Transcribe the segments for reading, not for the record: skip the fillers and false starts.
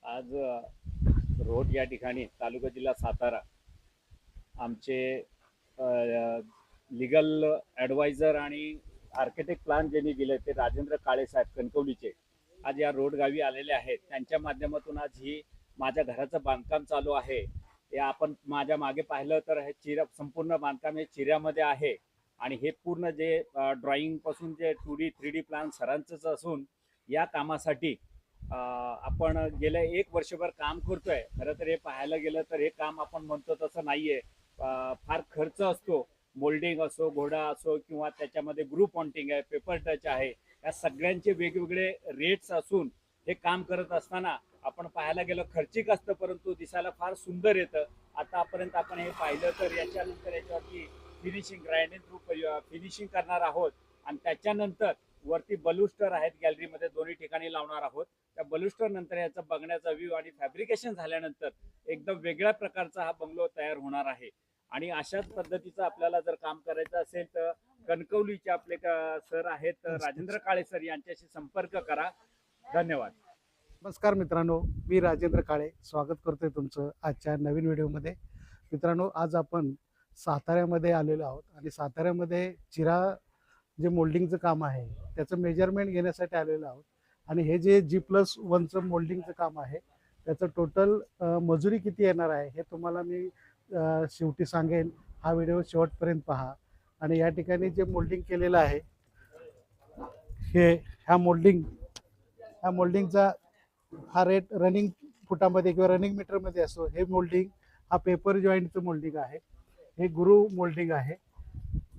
आज रोड या ठिकाणी तालुका जिल्हा सातारा आमचे लीगल ॲडवायझर आणि आर्किटेक्ट प्लान ज्यांनी दिले ते राजेंद्र काळे साहेब कणकवलीचे आज या रोड गावी आलेले आहेत. त्यांच्या माध्यमातून आज ही माझ्या घराचं बांधकाम चालू आहे. हे आपण माझ्या मागे पाहिलं तर हे संपूर्ण बांधकाम हे चिऱ्यामध्ये आहे आणि हे पूर्ण जे ड्रॉइंग पासून जे 2D 3D प्लॅन सरांचंच असून या कामासाठी आपण गेल्या 1 वर्षभर काम करतोय. खरं तर हे पाहायला गेलं तर हे काम आपण म्हणतो तसं नाहीये. फार खर्च असतो. मोल्डिंग असो, घोडा असो किंवा त्याच्यामध्ये ग्रुप पॉन्टिंग आहे, पेपर टच आहे, या सगळ्यांचे वेगवेगळे रेट्स असून हे काम करत असताना आपण पाहायला गेलं खर्चिक असतं, परंतु दिसायला फार सुंदर येतं. आतापर्यंत आपण हे पाहिलं तर याच्यानंतर याच्यावरती फिनिशिंग ग्राइंडिंग थ्रू फिनिशिंग करणार आहोत आणि त्याच्यानंतर वरती बलुस्टर आहेत गॅलरीमध्ये दोन्ही ठिकाणी लावणार आहोत. त्या बलुस्टर नंतर याचा बघण्याचा व्ह्यू आणि फॅब्रिकेशन झाल्यानंतर एकदम वेगळ्या प्रकारचा हा बंगलो तयार होणार आहे. आणि अशाच पद्धतीचं आपल्याला जर काम करायचं असेल तर कणकवलीचे आपले सर आहेत राजेंद्र काळे सर, यांच्याशी संपर्क करा. धन्यवाद. नमस्कार मित्रांनो, मी राजेंद्र काळे स्वागत करतोय तुमचं आजच्या नवीन व्हिडिओमध्ये. मित्रांनो, आज आपण साताऱ्यामध्ये आलेलो आहोत आणि साताऱ्यामध्ये चिरा जे मोल्डिंगचं काम आहे त्याचं मेजरमेंट घेण्यासाठी आलेलो आहोत. आणि हे जे G+1चं मोल्डिंगचं काम आहे त्याचं टोटल मजुरी किती येणार आहे हे तुम्हाला मी शेवटी सांगेन. हा व्हिडिओ शेवटपर्यंत पहा. आणि या ठिकाणी जे मोल्डिंग केलेलं आहे ह्या मोल्डिंगचा हा रेट रनिंग फुटामध्ये किंवा रनिंग मीटरमध्ये असतो. हे मोल्डिंग हा पेपर जॉईंटचं मोल्डिंग आहे, हे गुरु मोल्डिंग आहे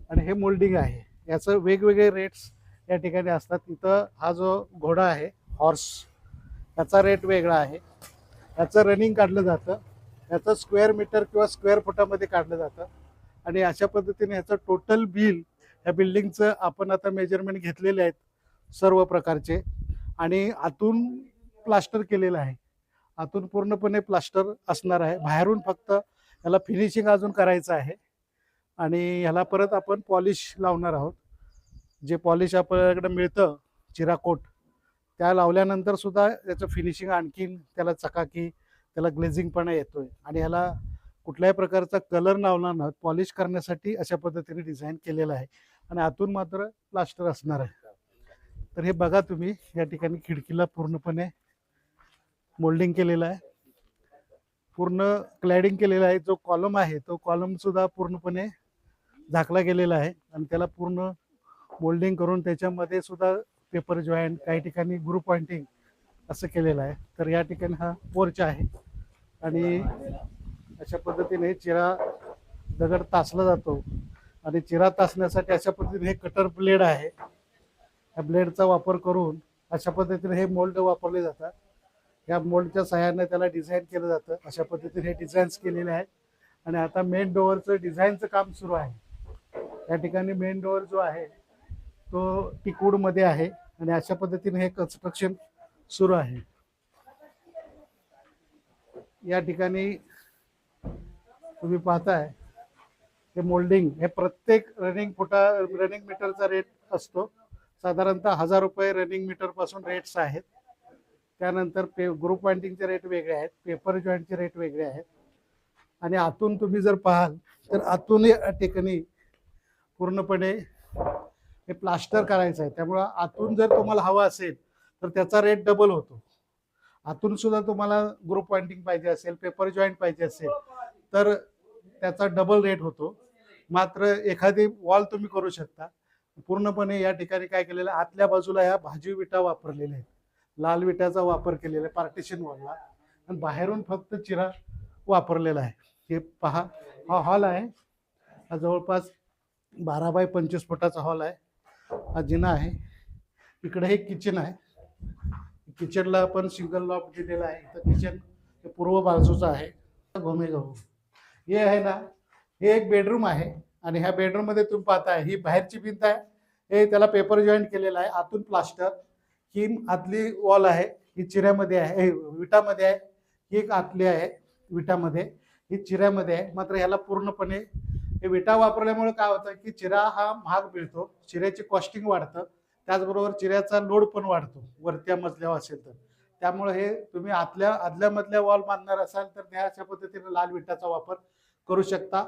आणि हे मोल्डिंग आहे. याचं वेगवेगळे रेट्स या ठिकाणी असतात. इथं हा जो घोडा आहे हॉर्स, याचा रेट वेगळा आहे. याचं रनिंग काढलं जातं, याचं स्क्वेअर मीटर किंवा स्क्वेअर फुटामध्ये काढलं जातं. आणि अशा पद्धतीने ह्याचं टोटल बिल ह्या बिल्डिंगचं आपण आता मेजरमेंट घेतलेले आहेत सर्व प्रकारचे. आणि आतून प्लास्टर केलेलं आहे, आतून पूर्णपणे प्लास्टर असणार आहे. बाहेरून फक्त याला फिनिशिंग अजून करायचं आहे आणि ह्याला परत आपण पॉलिश लावणार आहोत. जे पॉलिश आपल्याकडे मिळतं चिराकोट, त्या लावल्यानंतर सुद्धा त्याचं फिनिशिंग आणखीन त्याला चकाकी, त्याला ग्लेझिंगपणा येतोय. आणि ह्याला कुठल्याही प्रकारचा कलर लावणार नाही, पॉलिश करण्यासाठी अशा पद्धतीने डिझाईन केलेलं आहे. आणि आतून मात्र प्लास्टर असणार आहे. तर हे बघा तुम्ही, या ठिकाणी खिडकीला पूर्णपणे मोल्डिंग केलेलं आहे, पूर्ण क्लॅडिंग केलेलं आहे. जो कॉलम आहे तो कॉलम सुद्धा पूर्णपणे झाकला गेलेला आहे आणि त्याला पूर्ण मोल्डिंग करून त्याच्यामध्ये सुद्धा पेपर जॉईंट, काही ठिकाणी ग्रुप पॉइंटिंग असं केलेलं आहे. तर या ठिकाणी हा पोर्च आहे आणि अशा पद्धतीने चिरा दगड तासला जातो. आणि चिरा तासण्यासाठी अशा पद्धतीने हे कटर ब्लेड आहे, या ब्लेडचा वापर करून अशा पद्धतीने हे मोल्ड वापरले जातात. या मोल्डच्या सहाय्याने त्याला डिझाईन केलं जातं. अशा पद्धतीने हे डिझाईन्स केलेले आहेत. आणि आता मेन डोअरचं डिझाईनचं काम सुरू आहे. या ठिकाणी मेन डोअर जो आहे तो टिकवूडमध्ये आहे आणि अशा पद्धतीने हे कन्स्ट्रक्शन सुरू आहे. या ठिकाणी तुम्ही पाहताय हे मोल्डिंग, हे प्रत्येक रनिंग मीटरचा रेट असतो. साधारणतः 1000 रुपये रनिंग मीटर पासून रेट्स आहेत. त्यानंतर ग्रुप पॉइंटिंगचे रेट वेगळे आहेत, पेपर जॉईंटचे रेट वेगळे आहेत. आणि आतून तुम्ही जर पाहाल तर आतून या ठिकाणी पूर्णपणे हे प्लास्टर करायचं आहे. त्यामुळं आतून जर तुम्हाला हवं असेल तर त्याचा रेट डबल होतो. आतून सुद्धा तुम्हाला ग्रुप पॉइंटिंग पाहिजे असेल, पेपर जॉईंट पाहिजे असेल तर त्याचा डबल रेट होतो. मात्र एखादी वॉल तुम्ही करू शकता. पूर्णपणे या ठिकाणी काय केलेलं आहे, आतल्या बाजूला ह्या भाजी विटा वापरलेल्या आहेत, लाल विटाचा वापर केलेला आहे पार्टिशन वॉलला. आणि बाहेरून फक्त चिरा वापरलेला आहे. हे पहा, हा हॉल आहे, हा जवळपास 12 बाय 25 फुटाचा हॉल आहे. हा जिना आहे. इकडे हे किचन आहे, किचनला आपण सिंगल लॉक दिलेला आहे. इथं किचन हे पूर्व बाजूचं आहे. घोमेगाव हे आहे ना, हे एक बेडरूम आहे. आणि ह्या बेडरूम मध्ये तुम्ही पाहताय ही बाहेरची भिंत आहे, हे त्याला पेपर जॉईंट केलेला आहे, आतून प्लास्टर. ही आतली वॉल आहे, ही चिऱ्यामध्ये आहे, विटामध्ये आहे. ही एक आतली आहे विटामध्ये, ही चिऱ्यामध्ये आहे. मात्र ह्याला पूर्णपणे हे विटा वापरल्यामुळे काय होतं की चिरा हा महाग मिळतो, चिऱ्याची कॉस्टिंग वाढतं, त्याचबरोबर चिऱ्याचा लोड पण वाढतो वरत्या मजल्यावर असेल तर. त्यामुळे हे तुम्ही आदल्या मधल्या वॉल बांधणार असाल तर त्या अशा पद्धतीने लाल विटाचा वापर करू शकता.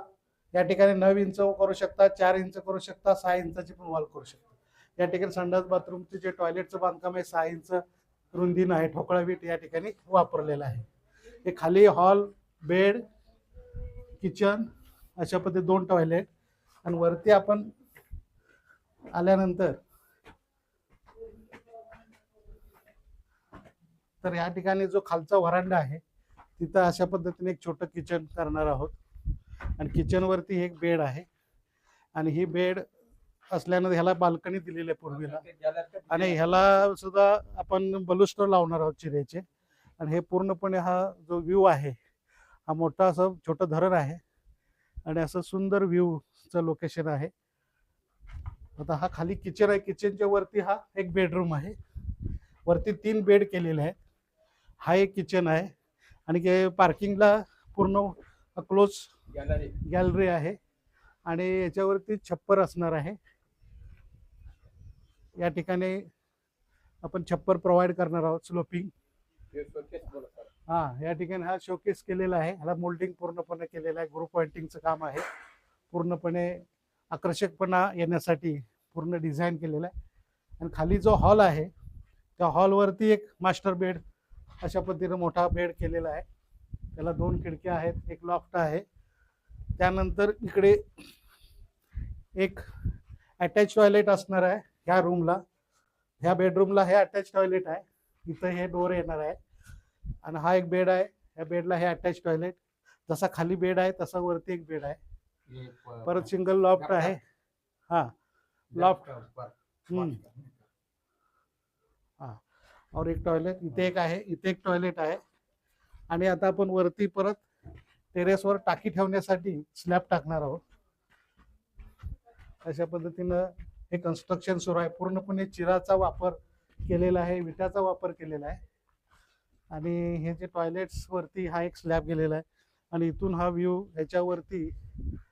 या ठिकाणी 9 इंच करू शकता, 4 इंच करू शकता, 6 इंचाची पण वॉल करू शकता. या ठिकाणी संडास बाथरूमचे जे टॉयलेटचं बांधकाम आहे 6 इंच रुंदीनं आहे, ठोकळा वीट या ठिकाणी वापरलेला आहे. हे खाली हॉल, बेड, किचन अशा पद्धती 2 टॉयलेट आणि वरती आपण आल्यानंतर तर या ठिकाणी जो खालचा व्हरांडा आहे तिथं अशा पद्धतीने एक छोटं किचन करणार आहोत आणि किचन वरती एक बेड आहे आणि ही बेड असल्यानं ह्याला बाल्कनी दिलेली आहे पूर्वीला आणि ह्याला सुद्धा आपण बलुस्टर लावणार आहोत चिरेचे आणि हे पूर्णपणे हा जो व्ह्यू आहे हा मोठा असं छोटं धरण आहे आणि असं सुंदर व्ह्यूचं लोकेशन आहे. आता हा खाली किचन आहे, किचनच्या वरती हा एक बेडरूम आहे, वरती 3 बेड केलेले आहेत. हा एक किचन आहे आणि पार्किंगला पूर्ण क्लोज गॅलरी आहे आणि याच्यावरती छप्पर असणार आहे. या ठिकाणी आपण छप्पर प्रोव्हाइड करणार आहोत स्लोपिंग. हा या ठिकाणी हा शोकेस केलेला आहे, ह्याला मोल्डिंग पूर्णपणे केलेलं आहे, ग्रुप पॉइंटिंगचं काम आहे, पूर्णपणे आकर्षकपणा येण्यासाठी पूर्ण डिझाईन केलेला आहे. आणि खाली जो हॉल आहे त्या हॉलवरती एक मास्टर बेड अशा पद्धतीने मोठा बेड केलेला आहे, त्याला 2 खिडक्या आहेत, एक लॉफ्ट आहे. त्यानंतर इकडे एक अटॅच टॉयलेट असणार आहे ह्या रूमला, ह्या बेडरूमला हे अटॅच टॉयलेट आहे, इथं हे डोर येणार आहे आणि हा एक बेड आहे, ह्या बेडला हे अटॅच टॉयलेट, जसा खाली बेड आहे तसा वरती एक बेड आहे, परत सिंगल लॉफ्ट आहे. हा लॉफ्ट हा और एक टॉयलेट इथे एक आहे, इथे एक टॉयलेट आहे. आणि आता आपण वरती परत टेरेसवर टाकी ठेवण्यासाठी स्लॅब टाकणार आहोत. अशा पद्धतीनं हे कन्स्ट्रक्शन सुरू आहे, पूर्णपणे चिराचा वापर केलेला आहे, विटाचा वापर केलेला आहे आणि हे जे टॉयलेट्स वरती हा एक स्लॅब गेलेला आहे आणि इथून हा व्ह्यू ह्याच्यावरती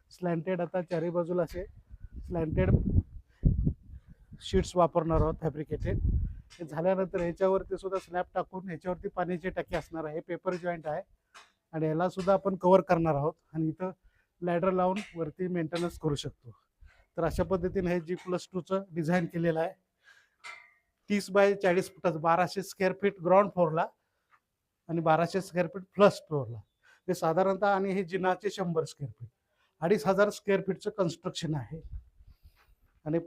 स्लॅन्टेड, आता चारी बाजूला असे स्लॅन्टेड शीट्स वापरणार आहोत फॅब्रिकेटेड. हे झाल्यानंतर ह्याच्यावरती सुद्धा स्लॅब टाकून ह्याच्यावरती पाण्याची टाकी असणार आहे, पेपर जॉईंट आहे आणि ह्याला सुद्धा आपण कव्हर करणार आहोत आणि इथं लॅडर लावून वरती मेंटेनन्स करू शकतो. तर अशा पद्धतीने हे G+2चं डिझाईन केलेलं आहे. 30 बाय 40 फुटाचं, 1200 स्क्वेअर फीट ग्राउंड फ्लोअरला आणि 1200 स्क्वेअर फीट प्लस फ्लोअरला. हे साधारणतः आणि हे जिनाचे 100 स्क्वेअर फीट, 2500 स्क्वेअर फीटचं कन्स्ट्रक्शन आहे आणि